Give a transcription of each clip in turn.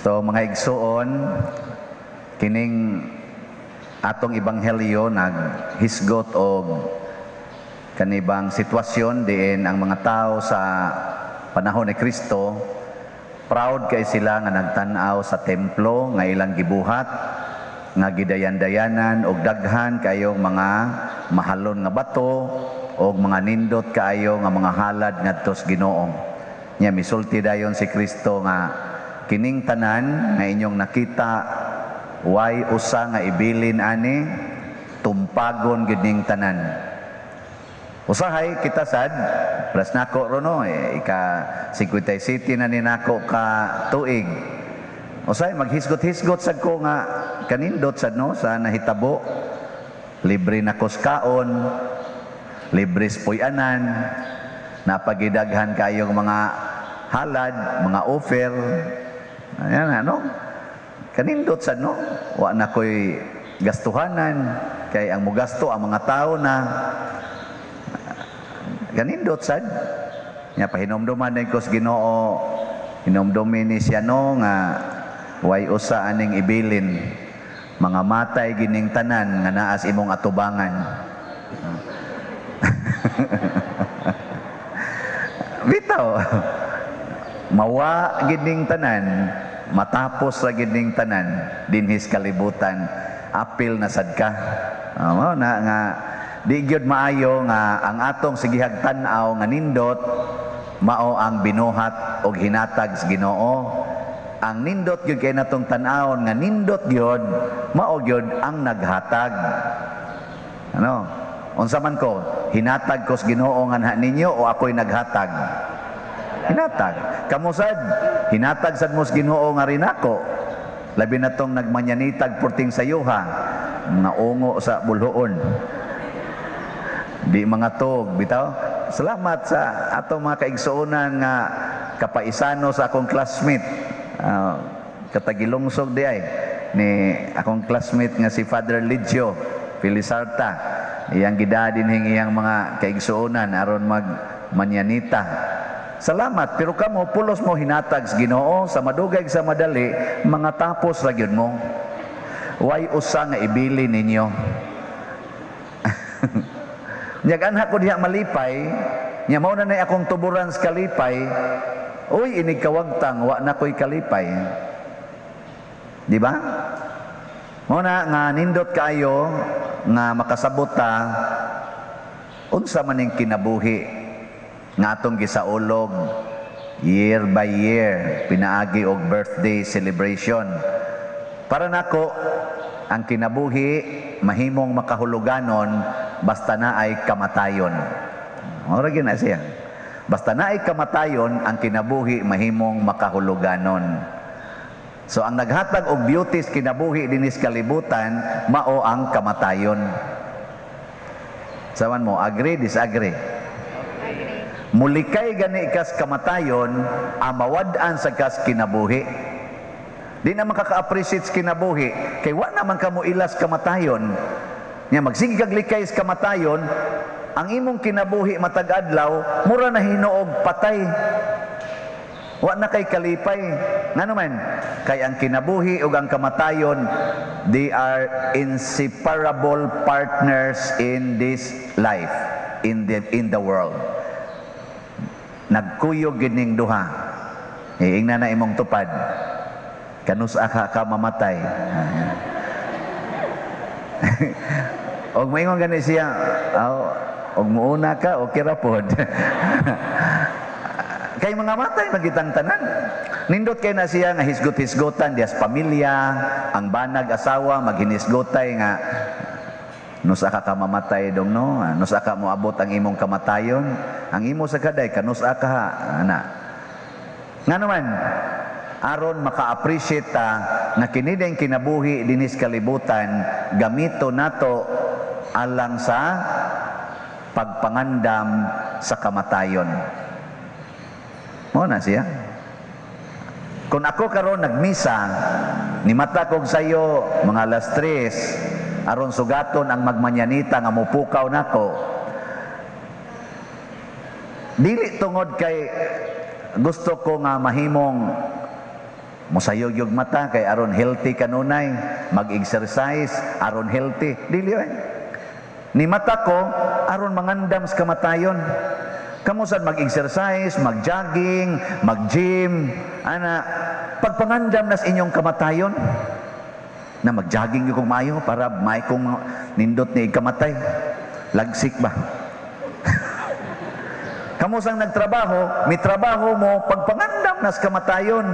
So mga igsuon, kining atong ebanghelyo naghisgot og kanibang sitwasyon diin ang mga tao sa panahon ni Kristo proud kay sila nga nagtan-aw sa templo nga ilang gibuhat nga gidayan-dayanan og daghan kayong mga mahalon nga bato og mga nindot kaayo nga mga halad ngadto sa Ginoo. Nya misulti dayon si Kristo nga kining tanan nga inyong nakita way usa nga ibilin ani tumpagon gining tanan. Usahay kita sad plus nako rono ika 57 na ni nako ka tuig. Usahay maghisgot-hisgot sad ko nga kanindot sad no sa nahitabo. Libre na kuskaon, libre puy-anan, napagidaghan kayong mga halad, mga offer. Ayan ano? Kanindot sad no? Wa na koy gastuhanan kay ang mugasto ang mga tao na kanindot sad. Nya pahinomduman din ko sa Ginoo, hinomdumin ni siya no nga way usa aning ibilin mga matay gining tanan nga naas imong atubangan. Bitaw. Mawa gining tanan, matapos ra gining tanan dinhis kalibutan, apil na sad ka. Mao na nga di gyud maayo nga ang atong sigihag tan-aw nga nindot mao ang binuhat og hinatag sa Ginoo. Ang nindot gyud kay natong tan-awon nga nindot gyud mao gyud ang naghatag. Ano? Unsa man ko, hinatag ko sa Ginoo nga ninyo o ako'y naghatag? Hinatag. Kamusad, hinatag sad mo sa Ginoo nga rin ako. Labi na tong nagmanyanitag purting sayuha, naungo sa bulhoon. Di mga tog, bitaw. Salamat sa atong mga kaigsuonan nga kapaisano sa akong classmate. Katagilungsog di ay ni akong classmate nga si Father Lidio Filisarta. Iyang gidadin iyang mga kaigsuonan aron magmanyanita. Salamat, pero kamo pulos mo hinatag sa Ginoo sa madugay sa madali, mga tapos ra gyud mo. Way usa nga ibili ninyo. Nyaganha ko diha malipay, nya mao na nay akong tuburan sa kalipay. Uy, inig kawagtang wa na koy kalipay. Di ba? Mao na nga nindot kayo nga makasabot ta unsa man ning kinabuhi nga atong gisaulog year by year pinaagi og birthday celebration. Para nako ang kinabuhi mahimong makahuluganon basta na ay kamatayon. Ora gyud na siya. Basta na ay kamatayon ang kinabuhi mahimong makahuluganon. So ang naghatag og beauties kinabuhi dinis kalibutan mao ang kamatayon. Saman mo, agree, disagree? Mulikay gani kas kamatayon, amawad-an sa kas kinabuhi. Di na makaka-appreciate sa kinabuhi, kay wa naman kamo ilas kamatayon. Nya magsige kag likay sa kamatayon, ang imong kinabuhi matag adlaw, mura na hinuog patay. Wa na kay kalipay. Ngano man? Kay ang kinabuhi ug ang kamatayon, they are inseparable partners in this life, in the world. Nagkuyog gining duha. Ingna na imong tupad. Kanusa ka mamatay. Og moingon gani siya, og muuna ka o kirapod. Kay mga matay magitang tanan. Nindot kay na siya nga hisgot-hisgotan dias pamilya, ang banag asawa maghinisgotay nga nusa ka mamatay dong no, nusa ka moabot ang imong kamatayon, ang imo sa kaday kanusa ka ana. Ngano man aron maka-appreciate ta nga kini ding kinabuhi dinis kalibutan gamito nato alang sa pagpangandam sa kamatayon. Mo na siya. Kung ako karon nagmisa, ni mata kog sayo mga alas 3, aron sugaton ang magmanyanita nga mupukaw nako. Dili tungod kay gusto ko nga mahimong Musayog yung mata kay aron healthy kanunay, mag-exercise aron healthy. Dili ay. Ni mata ko aron mangandam sa kamatayon. Kamo sad mag-exercise, mag-jogging, mag-gym, ana pagpangandam nas inyong kamatayon. Na mag-jogging yung mayo para may kong nindot ni kamatay. Lagsik ba? Kamo sang nagtrabaho, may trabaho mo pagpangandam nas kamatayon.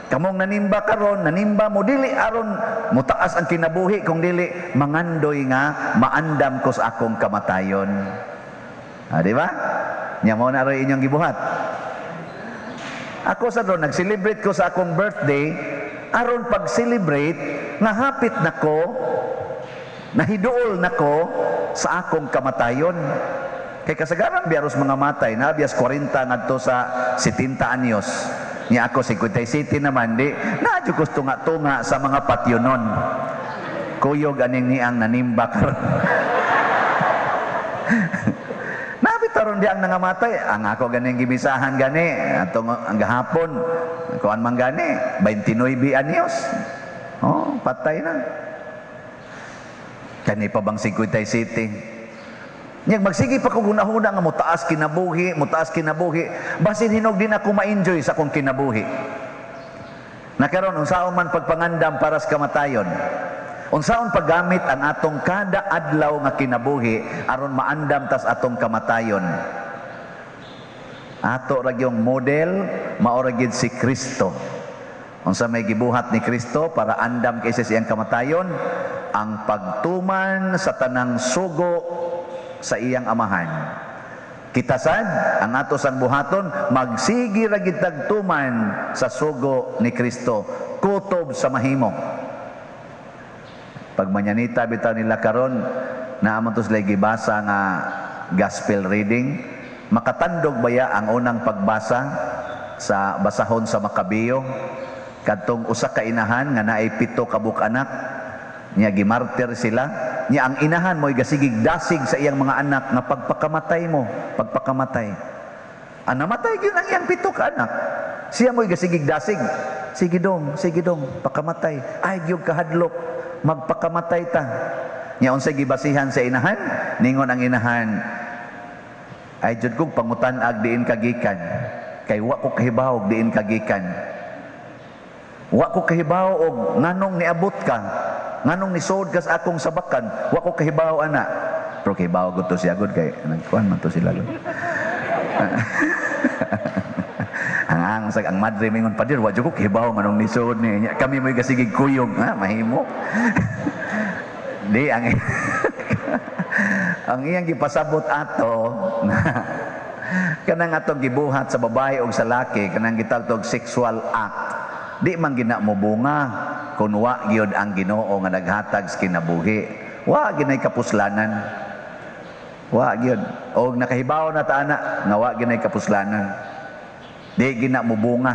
Kamong nanimba karon, nanimba mo dili aron mutaas ang kinabuhi kung dili mangandoy nga maandam ko sa akong kamatayon. Di ba? Nya mo na rin inyong gibuhat. Ako sa doon, nag-celebrate ko sa akong birthday, aron pag-celebrate, nga hapit nako, nahiduol nako sa akong kamatayon. Kay kasagaran biaros mga matay, na bias 40 ngadto sa 70 anyos. Nya ako 57 naman, di, nadyo ko tunga-tunga sa mga patyonon. Kuyog aning niang nanimba karon. Nabitaron di ang nangamatay, ang ako ganing gimisahan gani, atong ang gahapon, kuan man gani, 29 anyos. Oh, patay na. Kani pa bang 57? Nyag magsige pa ko gunahuna nga mutaas kinabuhi, basin hinog din ako ma-enjoy sa akong kinabuhi. Nakaron unsaon man pagpangandam para sa kamatayon. Unsaon paggamit ang atong kada adlaw nga kinabuhi aron maandam tas atong kamatayon. Ato ra gyung model mao ra gyud si Kristo. Unsa may gibuhat ni Kristo para andam kaysa siyang kamatayon, ang pagtuman sa tanang sugo sa iyang amahan. Kita sad ang ato sang buhaton magsigi ra gid tagtuman sa sugo ni Kristo, kutob sa mahimo. Pag manyanita bitaw nila karon naamon to sila gibasa nga gospel reading, makatandog baya ang unang pagbasa sa basahon sa Makabeyo kadtong usa ka inahan nga naay 7 ka anak nya gimartir sila. Nya ang inahan mo'y gasigig dasig sa iyang mga anak nga pagpakamatay mo, pagpakamatay. Namatay gyud ang iyang 7 ka anak. Siya mo'y gasigig dasig. Sige dong, pakamatay. Ay gyud kahadlok, magpakamatay ta. Nya unsay gibasihan sa inahan? Ningon ang inahan, ay jud kog pangutan-ag diin kagikan. Kay wa ko kahibaw og diin kagikan. Wa ko kahibaw og nganong niabot ka. Nganong nisod ka sa akong sabakan, wa ko kahibaw ana. Pero kahibaw gud to siya gud kay nagkuan man to sila gud. ang madre mingon padir wa jud ko kahibaw nganong nisod ni kami mo'y gasigig kuyog, mahimo. Di ang ang iyang gipasabot ato kanang atong gibuhat sa babae o sa laki, kanang gitawag sexual act. Di man gina mo bunga kun wa gyud ang Ginoo nga naghatag sa kinabuhi. Wa ginay kapuslanan. Wa gyud og nakahibaw na ta ana nga wa ginay kapuslanan. Di gina mo bunga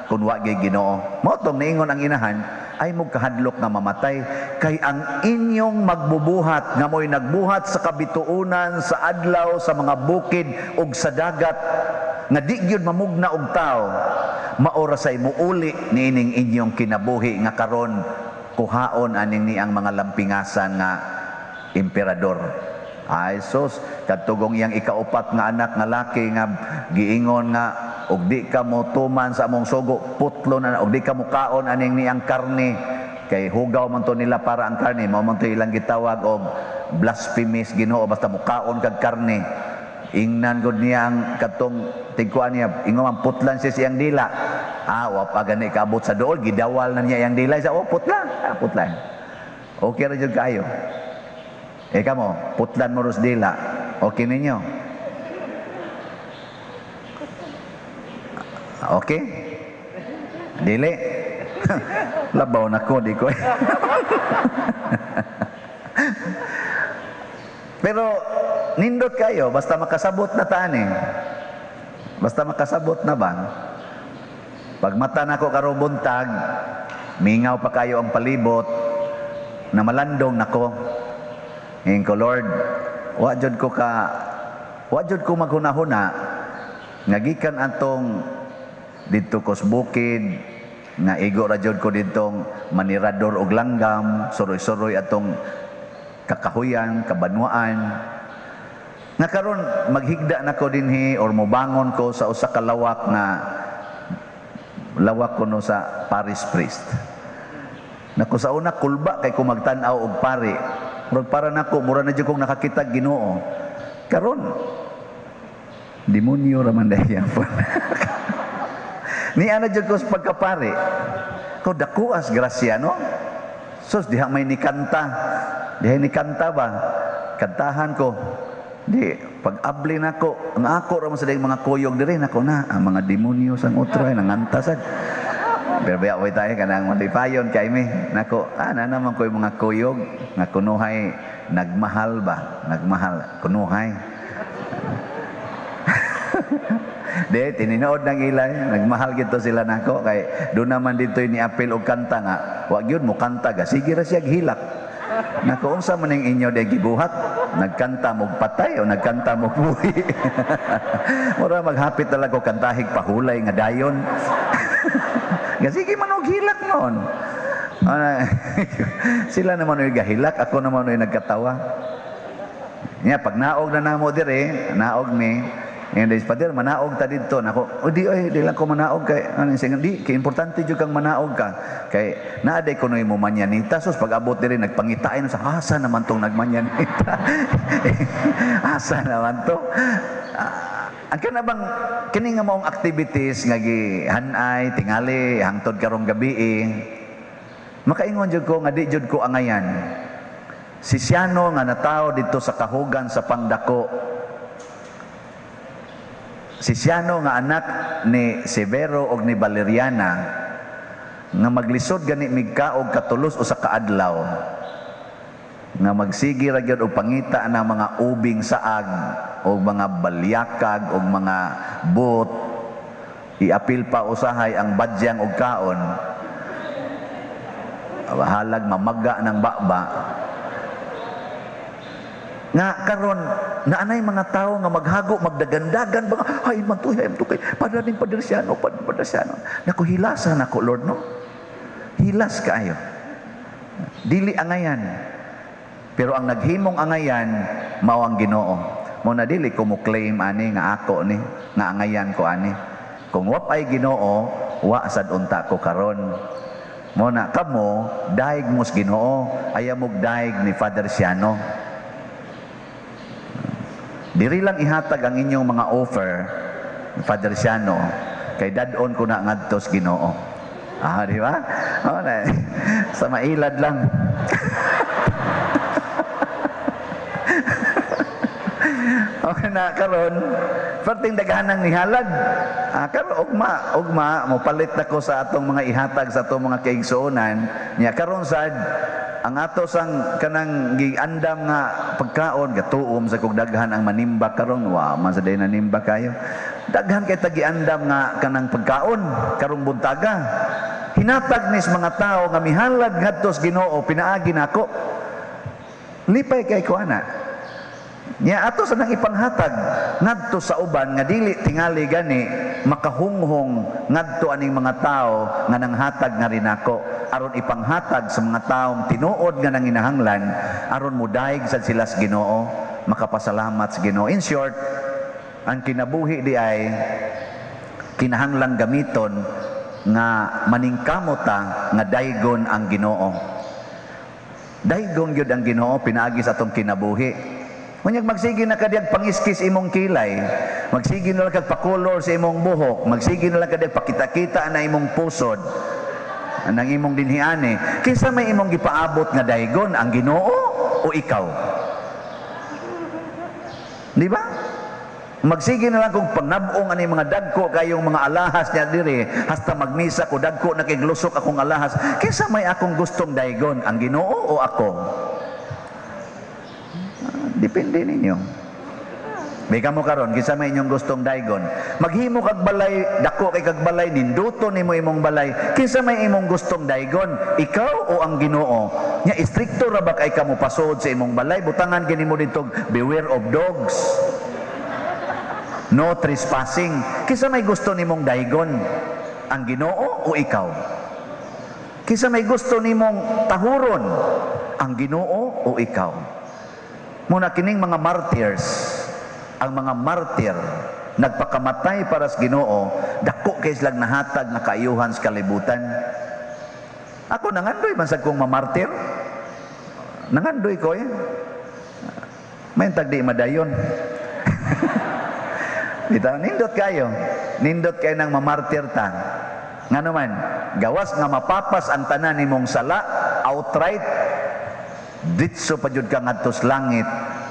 kun wa gyud Ginoo. Mao tong niingon ang inahan ay magkahadlok nga mamatay kay ang inyong magbubuhat nga mo'y nagbuhat sa kabituunan sa adlaw sa mga bukid ug sa dagat nga di gyud mamugna og tao, maora say muuli niining inyong kinabuhi nga karon kuhaon aning ni ang mga lampingasan nga emperador. Ay sus, kadtugong iyang ikaupat nga anak nga laki nga giingon nga og di ka mo tuman sa among sugo, putlo na og di ka mo kaon aning ni ang karne kay hugaw man to nila para ang karne, mao man to ilang gitawag og blasphemous Ginoo basta mo kaon kag karne. Ingnan gud niya ang katong tigkuan niya, ingon man putlan siya siyang dila. Wa pa gani kaabot sa dool, gidawal na niya yang dila sa putlan, putlan. Okay ra jud kayo. Kamo, putlan mo ros dila. Okay ninyo? Okay? Dili? Labaw na ko, di ko. Pero, nindot kayo, basta makasabot na tani. Basta makasabot na ba? Pag mata na ko karong buntag, mingaw pa kayo ang palibot, na malandong nako. Ngayon ko, Lord, wajud ko maghunahuna, ngagikan atong dito ko sa bukid, nga igo ra jud ko ditong manirador og langgam, suroy-suroy atong kakahuyan, kabanwaan. Nga karon maghigda na ko dinhi or mobangon ko sa usa ka lawak nga lawak kuno sa parish priest. Nako sa una kulba kay ko magtan-aw og pari. Murag para nako mura na jud kong nakakita Ginoo. Karon demonyo ra man dayon. Ni ana jud ko sa pagkapari. Ko dako as grasya no. Sus diha may nikanta. Diha nikanta ba? Kantahan ko. Di pag abli nako, ang ako ra man sa mga kuyog diri nako na ang mga demonyo sang utro ay nangantasad. Pero baya way tayo kanang malipayon kay mi. Nako, ana naman ko yung mga kuyog nga kunuhay nagmahal ba? Nagmahal kunuhay. De tininood ng ilay, nagmahal gito sila nako kay do naman dito ni apil og kanta nga. Wa gyud mo kanta ga sige ra siya hilak. Nako unsa man ning inyo de gibuhat? Nagkanta mo patay o nagkanta mo buhi. Mura maghapit talaga ko kantahig pahulay nga dayon. Sige man og hilak noon. Sila naman ay gahilak, ako naman ay nagkatawa. Nya pag naog na namo dire, naog mi. And this father manaog ta didto nako. O di ay di lang ko manaog kay ano sing di kay importante jud kang manaog ka. Kay naaday kunoy mo manyanita sus pag abot diri nagpangitain sa asa naman tong nagmanyanita. Asa naman to. Ang kana bang kini nga maong activities nga gihanay tingali hangtod karong gabi makaingon jud ko nga di jud ko angayan. Si Siano nga natawo dito sa kahugan sa Pangdako. Si Siano nga anak ni Severo og ni Valeriana nga maglisod gani migka og katulos usa ka adlaw nga magsigi ra gyud og pangita ng mga ubing saag og mga balyakag og mga bot iapil pa usahay ang badyang og kaon halag mamaga ng bakba nga karon naanay mga tao nga maghago magdagandagan ba ay man to kay padaning padersyano nako hilasan nako Lord no hilas kaayo dili angayan pero ang naghimong angayan mao ang Ginoo mo na dili ko mo claim ani nga ako ni nga angayan ko ani kung wa ay Ginoo wa sad unta ko karon mo na kamo daig mos Ginoo ayamog daig ni Father Siano. Diri lang ihatag ang inyong mga offer, Father Siano, kay dadon ko na ngadto sa Ginoo. Di ba? Na, sa mailad lang. Okay na karon, perting daghanang nihalad. Karon ugma mo palit nako sa atong mga ihatag sa atong mga kaigsuonan. Nya karon sad ang ato sang kanang giandam nga pagkaon gatuom sa kog daghan ang manimba karon wa man sa day nanimba kayo daghan kay tagiandam nga kanang pagkaon karong buntaga hinatag nis mga tao nga mihalad ngadto sa Ginoo pinaagi nako lipay kay ko ana nya ato sa nang ipanghatag ngadto sa uban nga dili tingali gani makahunghong ngadto aning mga tao nga nanghatag nga rin ako aron ipanghatag sa mga taong tinuod nga nanginahanglan aron mudaig sad sila sa Ginoo makapasalamat sa Ginoo. In short, ang kinabuhi di ay kinahanglang gamiton nga maningkamot ta nga daygon ang Ginoo. Daygon gyud ang Ginoo pinaagi sa atong kinabuhi. Unyag magsige na kadiyag pangiskis imong kilay, magsige na lang kag pakolor sa imong buhok, magsige na lang kadiyag pakita-kita na imong pusod, anang imong dinhiane. Kinsa may imong gipaabot nga daygon, ang Ginoo o ikaw? Di ba? Magsige na lang kung pagnabong ani mga dagko kayong mga alahas niya diri, hasta magmisa ko dagko na kay glusok akong alahas. Kinsa may akong gustong daygon, ang Ginoo o ako? Depende ninyo. May kamo karon kinsa may inyong gustong daygon. Maghimo kag balay, dako kay kag balay, ninduto nimo imong balay. Kinsa may imong gustong daygon, ikaw o ang Ginoo? Nya istrikto ra ba kay kamo pasod sa imong balay? Butangan kini mo dito, beware of dogs. No trespassing. Kinsa may gusto nimong daygon, ang Ginoo o ikaw? Kisa may gusto nimong tahuron, ang Ginoo o ikaw? Muna kining mga martyrs, ang mga martyr, nagpakamatay para sa Ginoo, dako kay silang nahatag na kaayuhan sa kalibutan. Ako nangandoy man sad kong mamartir. Nangandoy ko eh. May tagdi madayon. Bitaw nindot kayo. Nindot kayo ng mamartir ta. Ngano man, gawas nga mapapas ang tanan nimong sala outright, ditso pa jud ka ngadto sa langit,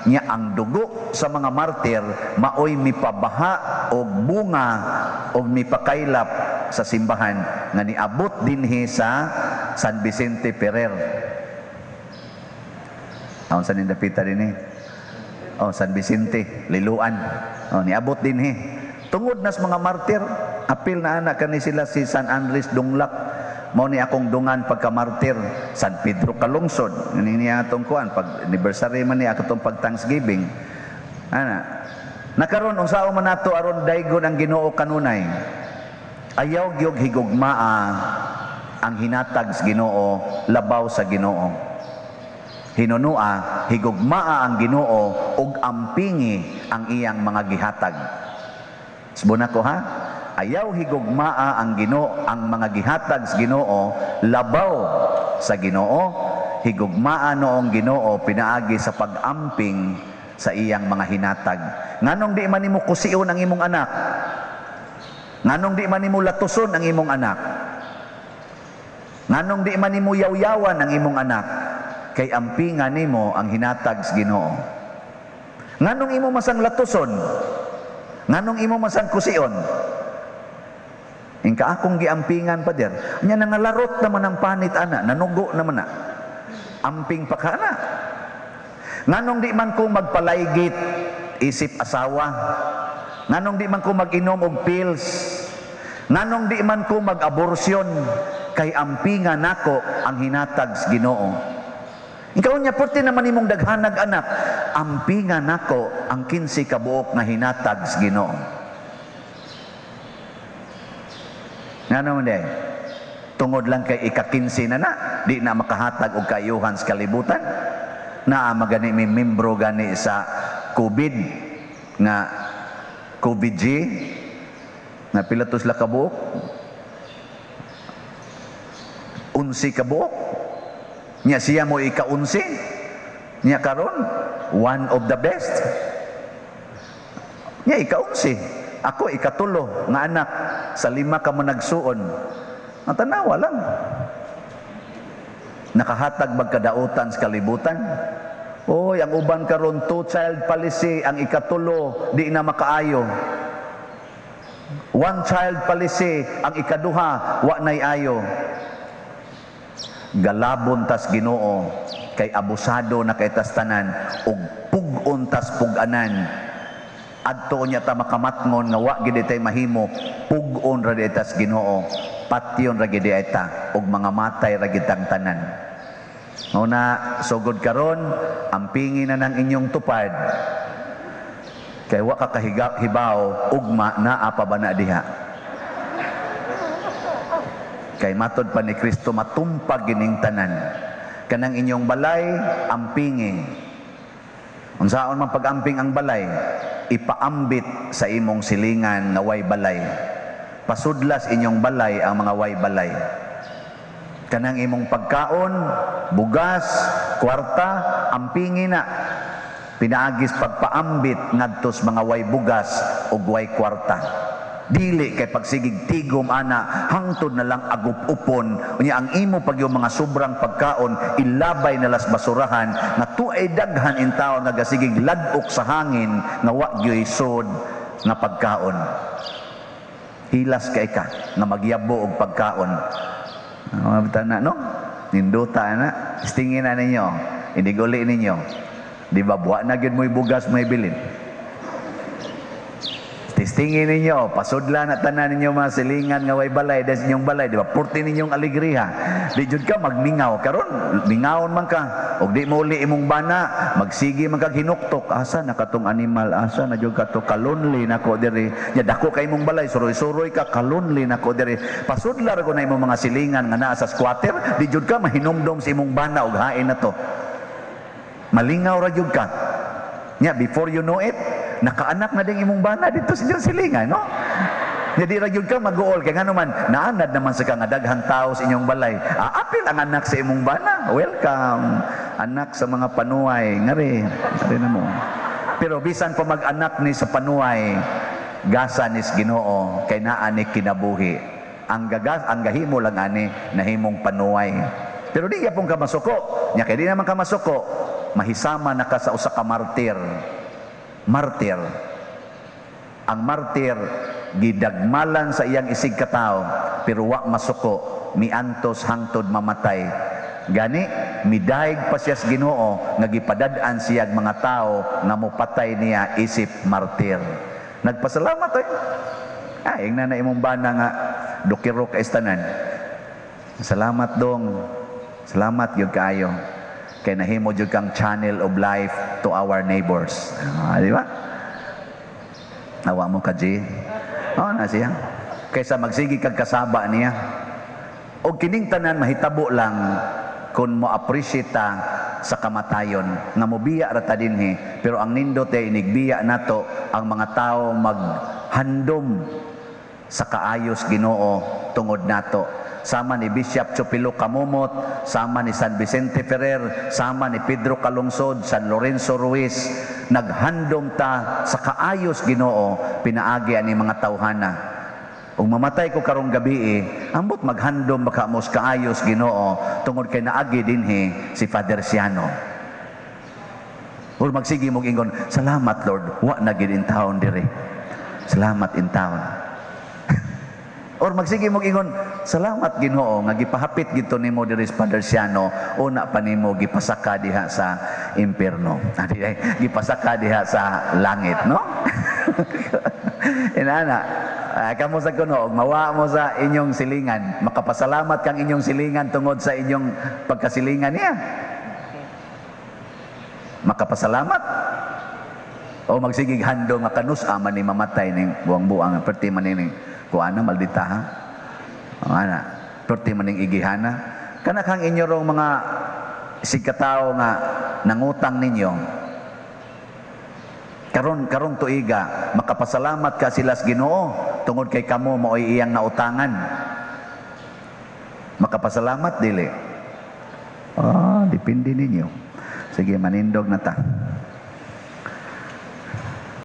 nya ang dugo sa mga martir maoy mipabaha og bunga og mipakaylap sa simbahan nga niabot dinhi sa San Vicente Ferrer. Aun sa nindapita dinhi. Oh, San Vicente, Liluan. Oh, niabot dinhi. Tungod nas mga martir, apil na anak kani sila si San Andres Dunglak. Mao ni akong dungan pagka-martir. San Pedro Kalungsod. Ini niya atong kuan pag anniversary man ni atong pag Thanksgiving. Ana. Nakaron unsaon man nato aron daygon ang Ginoo kanunay. Ayaw gyud higugmaa ang hinatag sa Ginoo labaw sa Ginoo. Hinunua higugmaa ang Ginoo ug ampingi ang iyang mga gihatag. Subuna ko ha, ayaw higugmaa ang Ginoo ang mga gihatag sa Ginoo labaw sa Ginoo, higugmaa noong Ginoo pinaagi sa pag-amping sa iyang mga hinatag. Nganong di man nimo kusion ang imong anak? Nganong di man nimo latuson ang imong anak? Nganong di man nimo yawyawan ang imong anak? Kay ampingan nimo ang hinatag sa Ginoo. Nganong imo masang latuson? Nganong imo masang kusion? Ingka akong giampingan pa der. Nya nangalarot naman ang panit ana, nanugo naman na. Amping pa ka na. Nganong di man ko magpalaygit isip asawa? Nganong di man ko mag-inom og pills? Nganong di man ko mag-aborsyon? Kay ampingan nako ang hinatag sa Ginoo. Ikaw niya, puti naman imong daghanag anak, ampingan nako ang 15 kabuok na hinatag sa Ginoo. Nga naman day, tungod lang kay ika-15 na di na makahatag og kaayuhan sa kalibutan, na magani may membro gani sa COVID, nga COVID-G, na pilatos la kabuok, 11 kabuok, nya siya mo ika-11, nya karon one of the best, nya ika-11, ako ikatulo nga anak sa 5 ka mo nagsuon. Ang tanawa lang, nakahatag magkadautan sa kalibutan. Oy, ang uban karon 2-child policy, ang ikatulo di na makaayo. 1-child policy, ang ikaduha wa nay ayo. Galabon tas Ginoo kay abusado na kay tas tanan ug pug-on tas pug-anan. Adto nya ta makamatngon nga wa gid tay mahimo, pug-on ra di tas Ginoo, patyon ra gid ta ug mga matay ra gid tang tanan. Mao na sugod karon ampingi na ng inyong tupad kay wa ka kahibaw ugma naa pa ba na diha. Kay matod pa ni Kristo matumpag gining tanan. Kanang inyong balay ampingi. Unsaon man pag-amping ang balay? Ipaambit sa imong silingan na way balay. Pasudlas inyong balay ang mga way balay. Kanang imong pagkaon, bugas, kwarta, ampingi na. Pinaagis pagpaambit ngadtos mga way bugas ug way kwarta. Dili kay pagsigig tigom ana hangtod na lang agup-upon unya ang imo pag yung mga sobrang pagkaon ilabay na las basurahan nga tuay daghan in taon nga gasigig ladok sa hangin nga wa gyoy sod nga pagkaon. Hilas kay ka nga magyabo og pagkaon. Mabtana no? Ninduta na, istingin na ninyo, iniguli ninyo. Di ba buwa na gyud mo'y bugas may bilin? Testingin ninyo, pasudla na tanan ninyo mga silingan nga way balay, des inyong balay, di ba? Purti ninyong alegriha. Di jud ka magmingaw karon, mingawon man ka. Og di mo uli imong bana, magsigi man kag hinuktok. Asa na katong animal, asa na jud kato kalonli nako diri. Ya dako kay imong balay, suroy-suroy ka kalonli nako diri. Pasudla ra ko na imong mga silingan nga naa sa squatter, di jud ka mahinumdom sa imong bana og hain na to. Malingaw ra jud ka. Nya before you know it, nakaanak na ding imong bana dito sa inyong silingan, no? Jadi ra gyud ka mag-uol kay ngano man naanad naman sa kang daghang tao sa inyong balay. Apil ang anak sa imong bana. Welcome. Anak sa mga panuay. Ngari na mo. Pero bisan pa mag-anak ni sa panuay, gasa nis Ginoo kay naa ni kinabuhi. Ang gahimo lang ani nahimong panuay. Pero di gyapon ka masuko. Nya kay di naman ka masuko, mahisama na ka sa usa ka martir. Martir. Ang martir gidagmalan sa iyang isig katao pero wa masuko, miantos hangtod mamatay. Gani midayeg pa siya sa Ginoo nga gipadad-an siya mga tao nga mopatay niya isip martir. Nagpasalamat ay. Ing na imong bana nga dokiro ka istanan. Salamat dong. Salamat gyud kaayo. Kay nahimo jud kang channel of life to our neighbors. Di ba? Nawa mo ka, G. Na siya. Kaysa magsigi kag kasaba niya. O kining tanan mahitabo lang kung mo appreciate ta sa kamatayon nga mobiya ra ta dinhi, pero ang nindot ay inigbiya nato ang mga tao maghandom sa kaayos Ginoo tungod nato. Sama ni Bishop Chupilo Camumot, sama ni San Vicente Ferrer, sama ni Pedro Calungsod, San Lorenzo Ruiz, naghandom ta sa kaayos Ginoo pinaagi ani mga tawhana. Kung mamatay ko karong gabi, ambot maghandom baka mos kaayos Ginoo tungod kay naagi dinhi si Father Siano. Or magsigi mong ingon, salamat Lord, wa na gid in town diri. Salamat in town. Or magsige mo ingon, salamat Ginoo nga gipahapit gito nimo diri sa Father Siano, una pa nimo gipasaka diha sa impierno. Gipasaka diha sa langit, no? Inana, kamo sa kuno, mawa mo sa inyong silingan, makapasalamat kang inyong silingan tungod sa inyong pagkasilingan niya. Makapasalamat. O magsigig handom nga kanus man ni mamatay ning buang-buang perti man ning kuana maldita ha. Ana, perti man ning igihana. Kana kang inyo rong mga sigkatao nga nangutang ninyo. Karon tuiga makapasalamat ka sila sa Ginoo tungod kay kamo maoy iyang nautangan. Makapasalamat dili. Depende ninyo. Sige, manindog na ta.